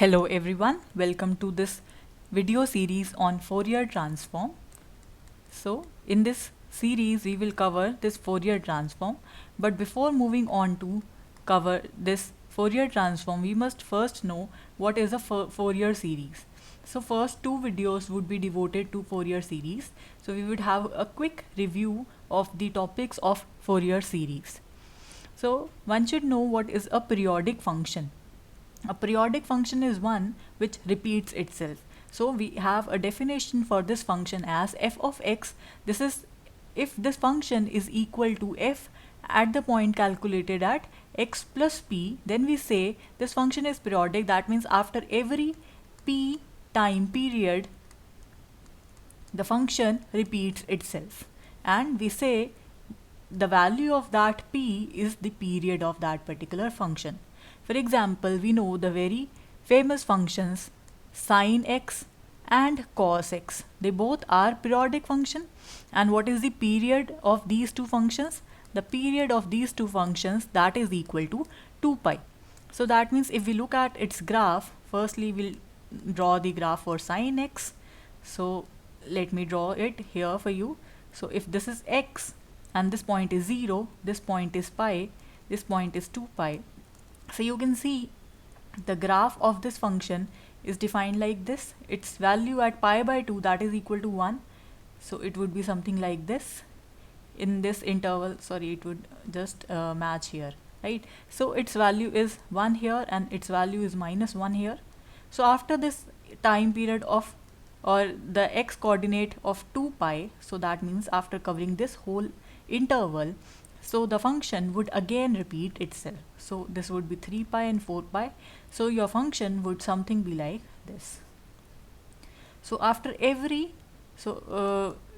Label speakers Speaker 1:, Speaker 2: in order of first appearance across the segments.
Speaker 1: Hello everyone, welcome to this video series on Fourier transform. So in this series we will cover this Fourier transform, but before moving on to cover this Fourier transform we must first know what is a Fourier series. So first two videos would be devoted to Fourier series. So we would have a quick review of the topics of Fourier series. So one should know what is a periodic function. A periodic function is one which repeats itself. So we have a definition for this function as f of x. This is if this function is equal to f at the point calculated at x plus p, then we say this function is periodic. That means after every p time period, the function repeats itself. And we say the value of that p is the period of that particular function. For example, we know the very famous functions sin x and cos x. They both are periodic function. And what is the period of these two functions? The period of these two functions, that is equal to 2 pi. So that means if we look at its graph, firstly we'll draw the graph for sin x. So let me draw it here for you. So if this is x and this point is 0, this point is pi, this point is 2 pi. So you can see the graph of this function is defined like this. Its value at pi by 2, that is equal to 1. So it would be something like this. In this interval, sorry, it would just match here, right? So its value is 1 here and its value is minus 1 here. So after this time period of, or the x coordinate of 2 pi, so that means after covering this whole interval, so the function would again repeat itself. So this would be 3 pi and 4 pi. So your function would something be like this. So after every,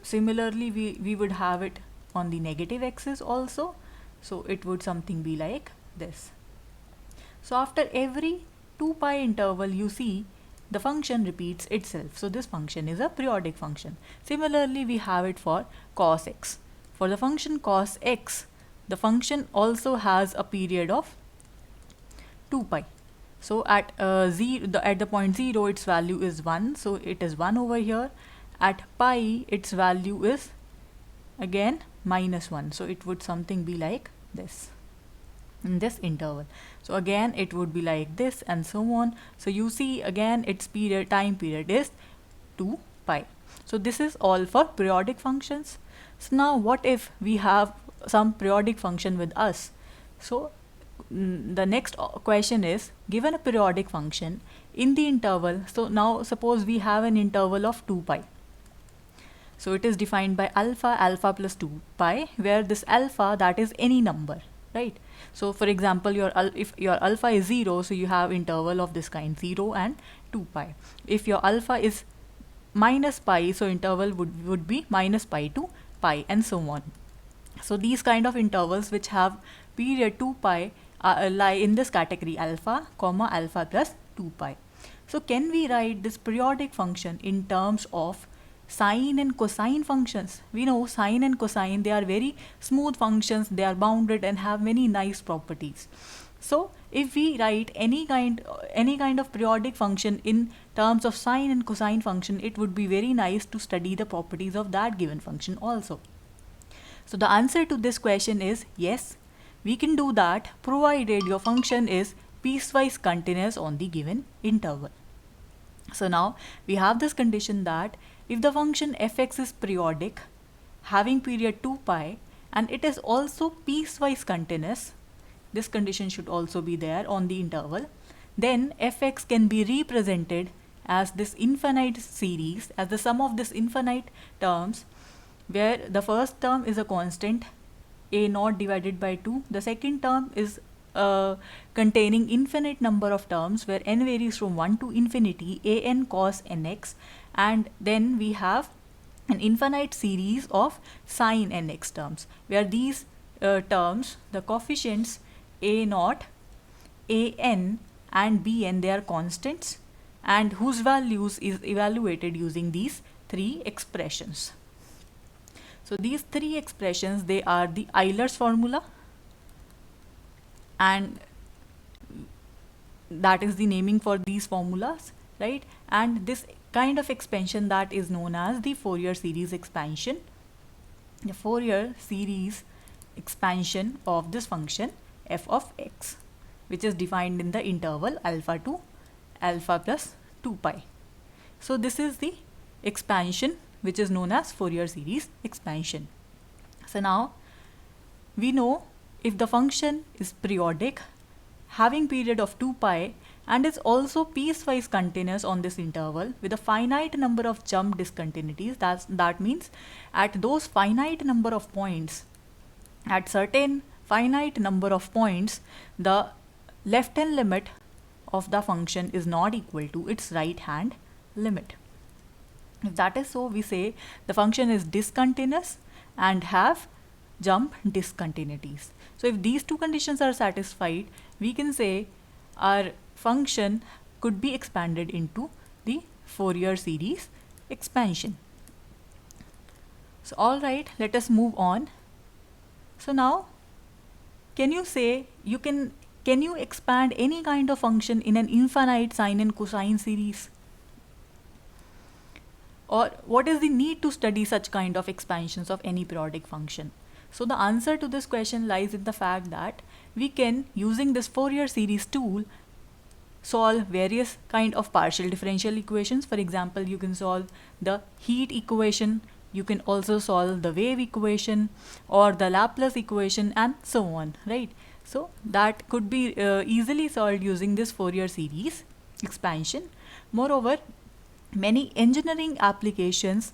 Speaker 1: similarly we would have it on the negative axis also. So it would something be like this. So after every 2 pi interval, you see the function repeats itself. So this function is a periodic function. Similarly, we have it for cos x. For the function cos x, the function also has a period of 2 pi. So at the point 0, its value is 1. So it is 1 over here. At pi, its value is again minus 1. So it would something be like this in this interval. So again it would be like this and so on. So you see again its time period is 2 pi. So this is all for periodic functions. So now what if we have some periodic function with us? So the next question is, given a periodic function in the interval, so now suppose we have an interval of 2 pi. So it is defined by alpha plus 2 pi, where this alpha, that is any number, right? So for example, if your alpha is 0, so you have interval of this kind, 0 and 2 pi. If your alpha is minus pi, so interval would be minus pi to pi and so on. So these kind of intervals which have period 2 pi lie in this category, alpha, alpha plus 2 pi. So can we write this periodic function in terms of sine and cosine functions? We know sine and cosine, they are very smooth functions, they are bounded and have many nice properties. So if we write any kind of periodic function in terms of sine and cosine function, it would be very nice to study the properties of that given function also. So the answer to this question is yes, we can do that provided your function is piecewise continuous on the given interval. So now we have this condition that if the function fx is periodic, having period 2 pi, and it is also piecewise continuous, this condition should also be there on the interval, then fx can be represented as this infinite series, as the sum of this infinite terms, where the first term is a constant a naught divided by 2. The second term is containing infinite number of terms where n varies from 1 to infinity, an cos nx, and then we have an infinite series of sin nx terms where these terms, the coefficients a naught, an and bn, they are constants and whose values is evaluated using these three expressions. So these three expressions, they are the Euler's formula, and that is the naming for these formulas, right? And this kind of expansion that is known as the Fourier series expansion. The Fourier series expansion of this function f of x, which is defined in the interval alpha to alpha plus 2 pi. So this is the expansion which is known as Fourier series expansion. So now we know if the function is periodic, having period of 2 pi, and is also piecewise continuous on this interval with a finite number of jump discontinuities, that means at those finite number of points, at certain finite number of points, the left hand limit of the function is not equal to its right hand limit. If that is so, we say the function is discontinuous and have jump discontinuities. So if these two conditions are satisfied, we can say our function could be expanded into the Fourier series expansion. So alright, let us move on. So now, can you say can you expand any kind of function in an infinite sine and cosine series? Or what is the need to study such kind of expansions of any periodic function? So the answer to this question lies in the fact that we can, using this Fourier series tool, solve various kind of partial differential equations. For example, you can solve the heat equation, you can also solve the wave equation or the Laplace equation and so on, right? So that could be easily solved using this Fourier series expansion. Moreover, many engineering applications,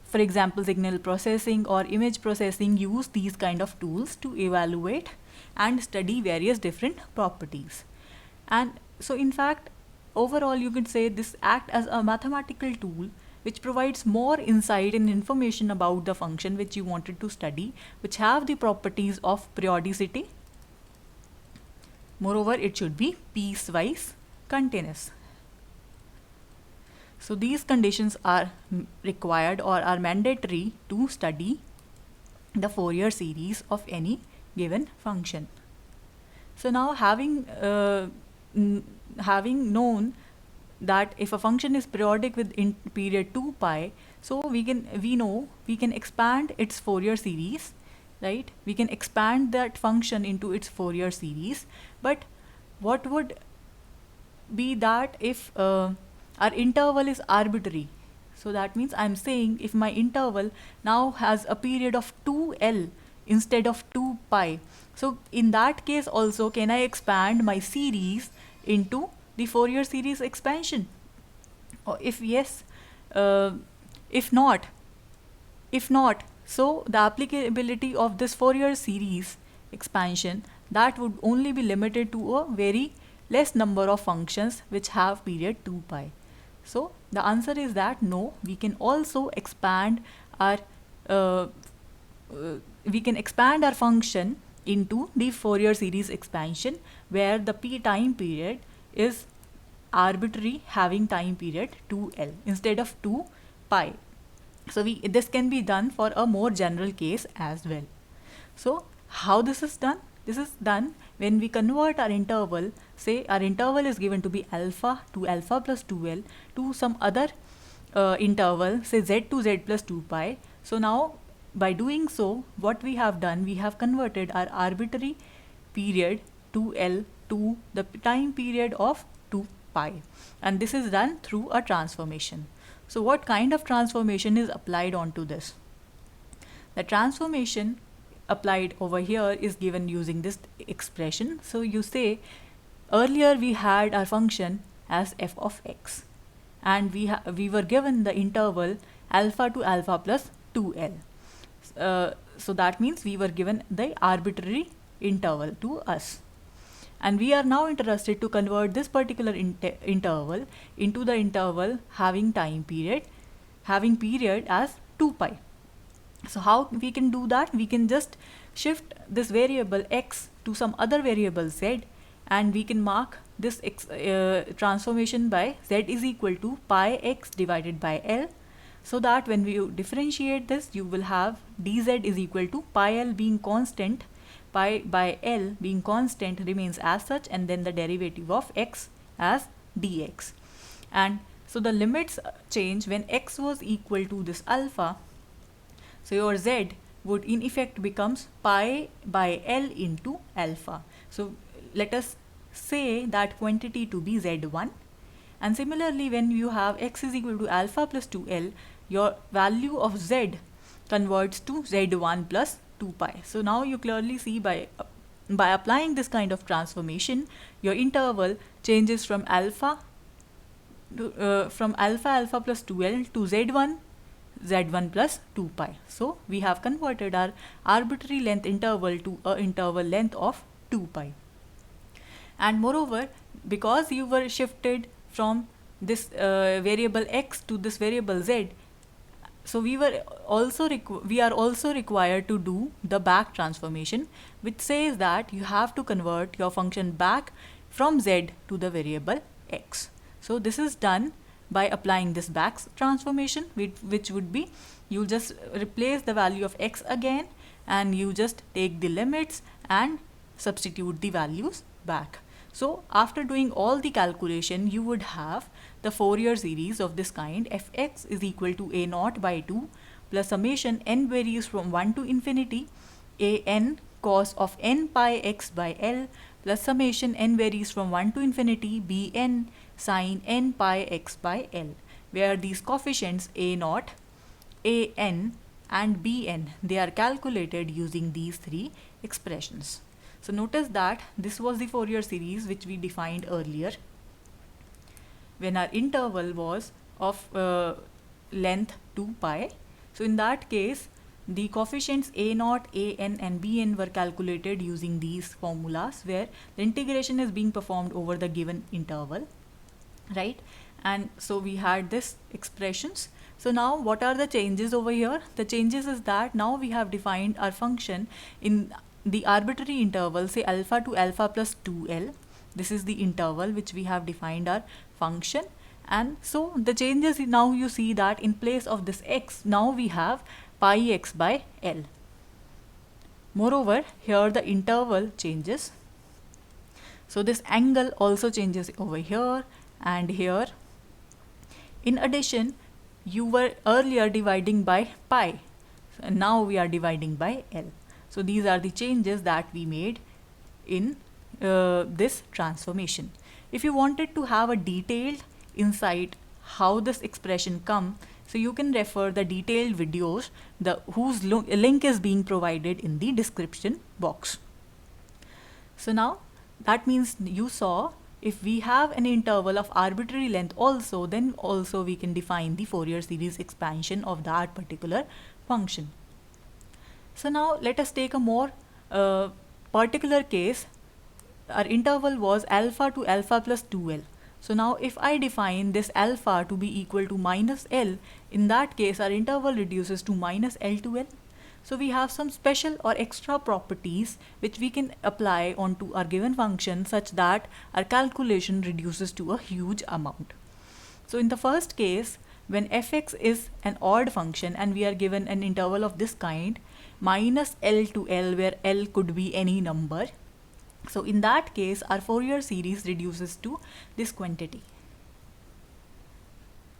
Speaker 1: for example signal processing or image processing, use these kind of tools to evaluate and study various different properties. And so in fact, overall you could say this acts as a mathematical tool which provides more insight and information about the function which you wanted to study, which have the properties of periodicity. Moreover, it should be piecewise continuous. So these conditions are required or are mandatory to study the Fourier series of any given function. So now having known that if a function is periodic with period 2 pi, so we can expand its Fourier series, right? We can expand that function into its Fourier series. But what would be that if our interval is arbitrary? So that means I'm saying if my interval now has a period of 2l instead of 2 pi, so in that case also can I expand my series into the Fourier series expansion? Or if yes, if not, so the applicability of this Fourier series expansion, that would only be limited to a very less number of functions which have period 2 pi. So the answer is that no, we can also expand our function into the Fourier series expansion, where the time period is arbitrary, having time period 2l instead of 2 pi. So this can be done for a more general case as well. So how this is done? This is done when we convert our interval, say our interval is given to be alpha to alpha plus 2l, to some other interval, say z to z plus 2 pi. So now by doing so, what we have done, we have converted our arbitrary period 2l to the time period of 2 pi, and this is done through a transformation. So what kind of transformation is applied onto this? The transformation applied over here is given using this expression. So you say earlier we had our function as f of x, and we were given the interval alpha to alpha plus 2l. So that means we were given the arbitrary interval to us, and we are now interested to convert this particular interval into the interval having period as 2 pi. So how we can do that? We can just shift this variable x to some other variable z, and we can mark this transformation by z is equal to pi x divided by l, so that when we differentiate this, you will have dz is equal to pi l being constant, pi by L being constant remains as such, and then the derivative of x as dx. And so the limits change when x was equal to this alpha. So your z would in effect becomes pi by L into alpha. So let us say that quantity to be z1. And similarly, when you have x is equal to alpha plus 2L, your value of z converts to z1 plus 2 pi. So now you clearly see by applying this kind of transformation, your interval changes from alpha alpha plus 2L to z1 plus 2 pi. So we have converted our arbitrary length interval to a interval length of 2 pi. And moreover, because you were shifted from this variable x to this variable z, so we are also required to do the back transformation, which says that you have to convert your function back from z to the variable x. So this is done by applying this back transformation, which would be, you just replace the value of x again, and you just take the limits and substitute the values back. So after doing all the calculation, you would have the Fourier series of this kind: fx is equal to a0 by 2 plus summation n varies from 1 to infinity a n cos of n pi x by L plus summation n varies from 1 to infinity b n sin n pi x by L, where these coefficients a0, a n and b n, they are calculated using these three expressions. So notice that this was the Fourier series which we defined earlier when our interval was of length 2 pi. So in that case, the coefficients a0, an and bn were calculated using these formulas, where the integration is being performed over the given interval, right? And so we had this expressions. So now what are the changes over here? The changes is that now we have defined our function in the arbitrary interval, say alpha to alpha plus 2L. This is the interval which we have defined our function. And so the changes, now you see that in place of this x, now we have pi x by L. Moreover, here the interval changes. So this angle also changes over here and here. In addition, you were earlier dividing by pi, and now we are dividing by L. So these are the changes that we made in this transformation. If you wanted to have a detailed insight how this expression come, so you can refer the detailed videos whose link is being provided in the description box. So now that means you saw, if we have an interval of arbitrary length also, then also we can define the Fourier series expansion of that particular function. So now let us take a more particular case. Our interval was alpha to alpha plus 2L. So now if I define this alpha to be equal to minus L, in that case our interval reduces to minus L to L. So we have some special or extra properties which we can apply onto our given function such that our calculation reduces to a huge amount. So in the first case, when fx is an odd function and we are given an interval of this kind, minus L to L, where L could be any number. So in that case, our Fourier series reduces to this quantity.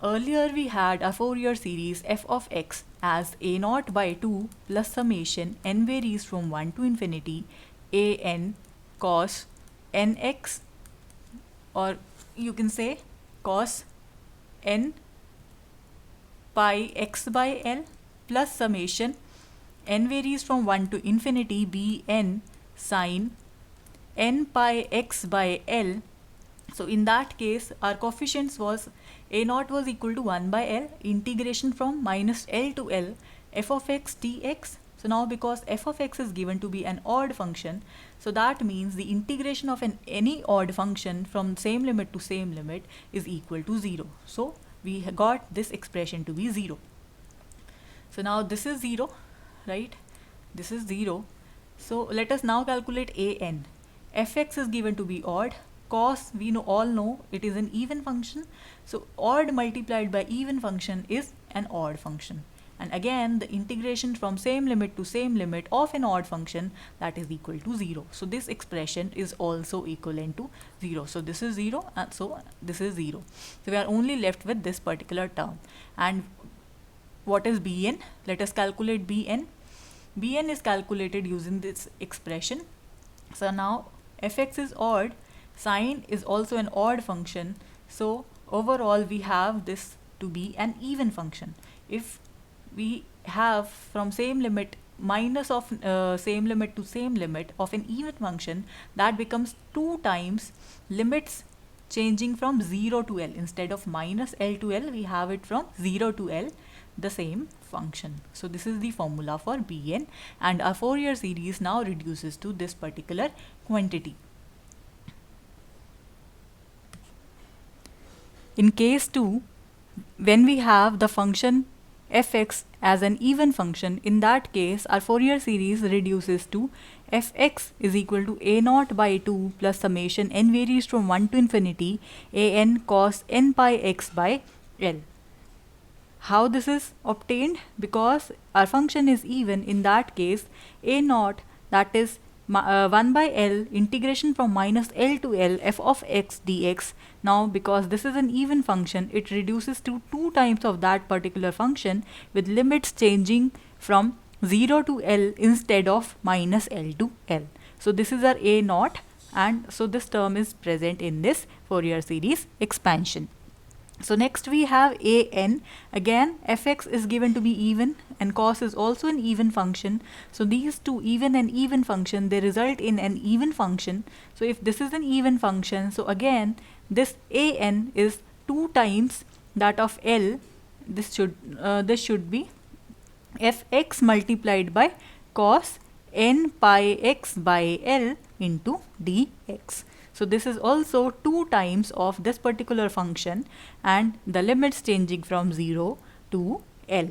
Speaker 1: Earlier we had a Fourier series f of x as a0 by 2 plus summation n varies from 1 to infinity a n cos nx, or you can say cos n pi x by L plus summation n varies from 1 to infinity b n sin n pi x by L. So in that case, our coefficients was a0 was equal to 1 by L, integration from minus L to L, f of x dx. So now because f of x is given to be an odd function, so that means the integration of any odd function from same limit to same limit is equal to 0. So we got this expression to be 0. So now this is 0, right? This is 0. So let us now calculate an. Fx is given to be odd. Cos, we all know it is an even function. So odd multiplied by even function is an odd function. And again, the integration from same limit to same limit of an odd function, that is equal to 0. So this expression is also equivalent to 0. So this is 0 and so this is 0. So we are only left with this particular term. And what is Bn? Let us calculate Bn. Bn is calculated using this expression. So now fx is odd, sine is also an odd function. So overall we have this to be an even function. If we have from same limit minus of same limit to same limit of an even function, that becomes 2 times limits changing from 0 to L. Instead of minus L to L, we have it from 0 to L, the same function. So this is the formula for Bn, and our Fourier series now reduces to this particular quantity. In case 2, when we have the function fx as an even function, in that case our Fourier series reduces to fx is equal to a0 by 2 plus summation n varies from 1 to infinity an cos n pi x by L. How this is obtained? Because our function is even, in that case a0, that is 1 by L integration from minus L to L f of x dx. Now because this is an even function, it reduces to 2 times of that particular function with limits changing from 0 to L instead of minus L to L. So this is our a0, and so this term is present in this Fourier series expansion. So next we have an. Again fx is given to be even and cos is also an even function. So these two, even and even function, they result in an even function. So if this is an even function, so again this an is 2 times that of L. This should be fx multiplied by cos n pi x by L into dx. So this is also 2 times of this particular function, and the limits changing from 0 to L.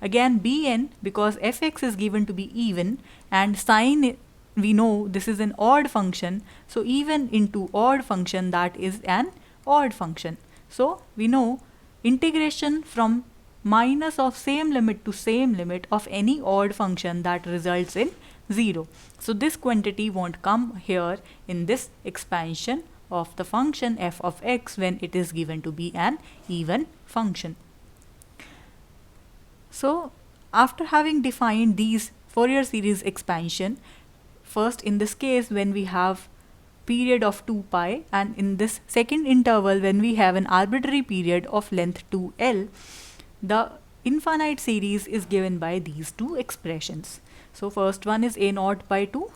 Speaker 1: Again Bn, because fx is given to be even and sine, we know this is an odd function, so even into odd function, that is an odd function. So we know integration from minus of same limit to same limit of any odd function, that results in 0. So this quantity won't come here in this expansion of the function f of x when it is given to be an even function. So after having defined these Fourier series expansion, first in this case when we have period of 2 pi, and in this second interval when we have an arbitrary period of length 2L, the infinite series is given by these two expressions. So first one is a0 by 2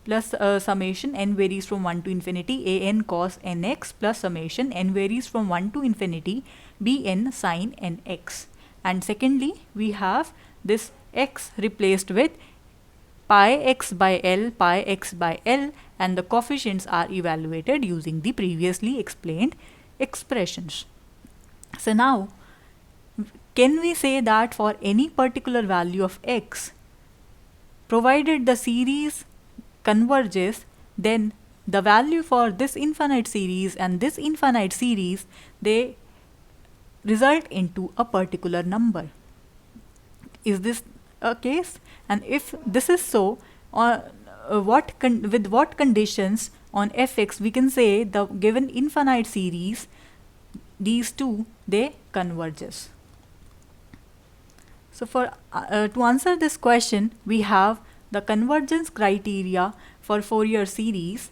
Speaker 1: plus summation n varies from 1 to infinity an cos nx plus summation n varies from 1 to infinity bn sin nx. And secondly we have this x replaced with pi x by L, and the coefficients are evaluated using the previously explained expressions. So now can we say that for any particular value of x, provided the series converges, then the value for this infinite series and this infinite series, they result into a particular number? Is this a case? And if this is so, with what conditions on fx we can say the given infinite series, these two, they converges? So for to answer this question, we have the convergence criteria for Fourier series.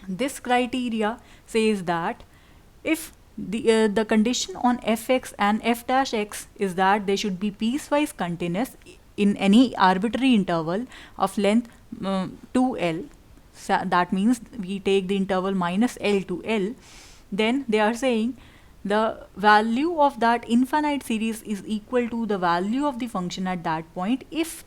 Speaker 1: This criteria says that if the condition on fx and f dash x is that they should be piecewise continuous in any arbitrary interval of length 2L, so that means we take the interval minus L to L, then they are saying the value of that infinite series is equal to the value of the function at that point, if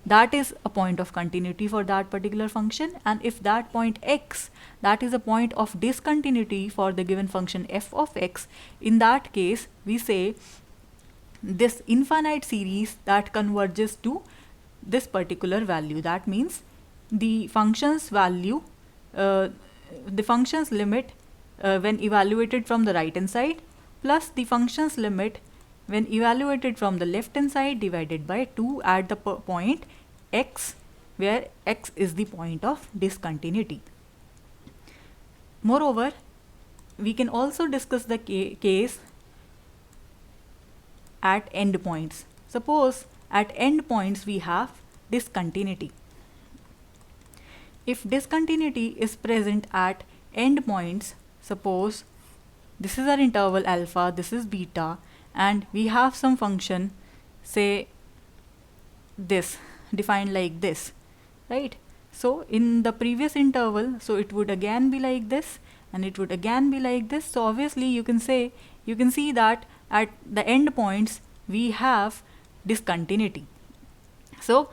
Speaker 1: that is a point of continuity for that particular function, and if that point x, that is a point of discontinuity for the given function f of x, in that case we say this infinite series that converges to this particular value. That means the function's value, the function's limit when evaluated from the right hand side plus the function's limit when evaluated from the left hand side divided by 2 at the point x, where x is the point of discontinuity. Moreover, we can also discuss the case at endpoints. Suppose at endpoints we have discontinuity. If discontinuity is present at endpoints, suppose this is our interval alpha, this is beta, and we have some function, say this, defined like this, right? So in the previous interval, so it would again be like this, and it would again be like this. So obviously you can see that at the endpoints we have discontinuity. So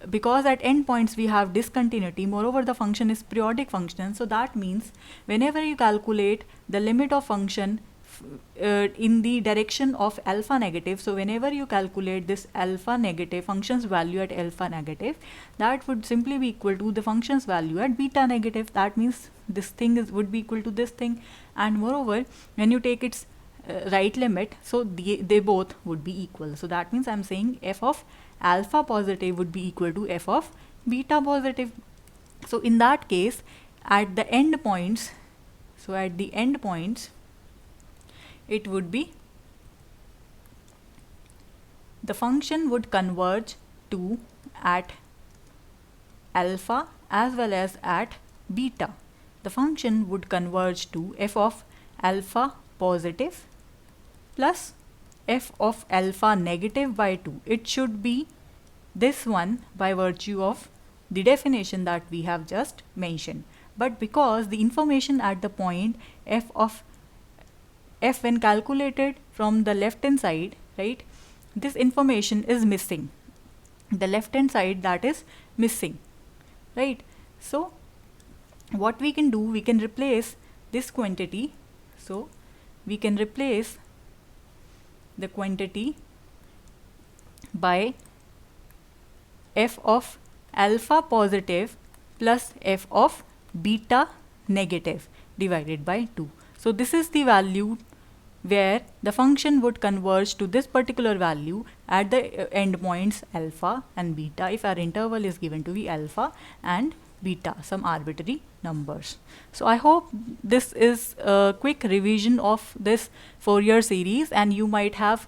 Speaker 1: because at endpoints we have discontinuity, moreover the function is periodic function, so that means whenever you calculate the limit of function in the direction of alpha negative, so whenever you calculate this alpha negative function's value at alpha negative, that would simply be equal to the function's value at beta negative. That means this thing would be equal to this thing, and moreover when you take its right limit, so they both would be equal. So that means I'm saying f of alpha positive would be equal to f of beta positive. So in that case, at the endpoints, so at the endpoints it would be, the function would converge to at alpha as well as at beta. The function would converge to f of alpha positive plus f of alpha negative by 2. It should be this one by virtue of the definition that we have just mentioned. But because the information at the point f when calculated from the left hand side, right, this information is missing. The left hand side, that is missing, right? So what we can do, we can replace this quantity. So we can replace the quantity by f of alpha positive plus f of beta negative divided by 2. So this is the value where the function would converge to this particular value at the endpoints alpha and beta, if our interval is given to be alpha and beta, some arbitrary numbers. So I hope this is a quick revision of this Fourier series, and you might have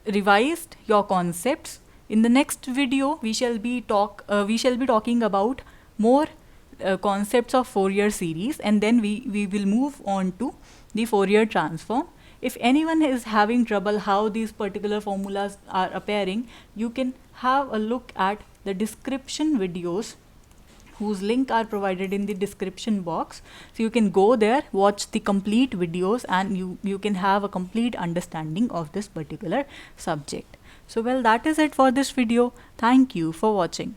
Speaker 1: revised your concepts. In the next video we shall be talking about more concepts of Fourier series, and then we will move on to the Fourier transform. If anyone is having trouble how these particular formulas are appearing, you can have a look at the description videos whose link are provided in the description box. So you can go there, watch the complete videos, and you can have a complete understanding of this particular subject. So well, that is it for this video. Thank you for watching.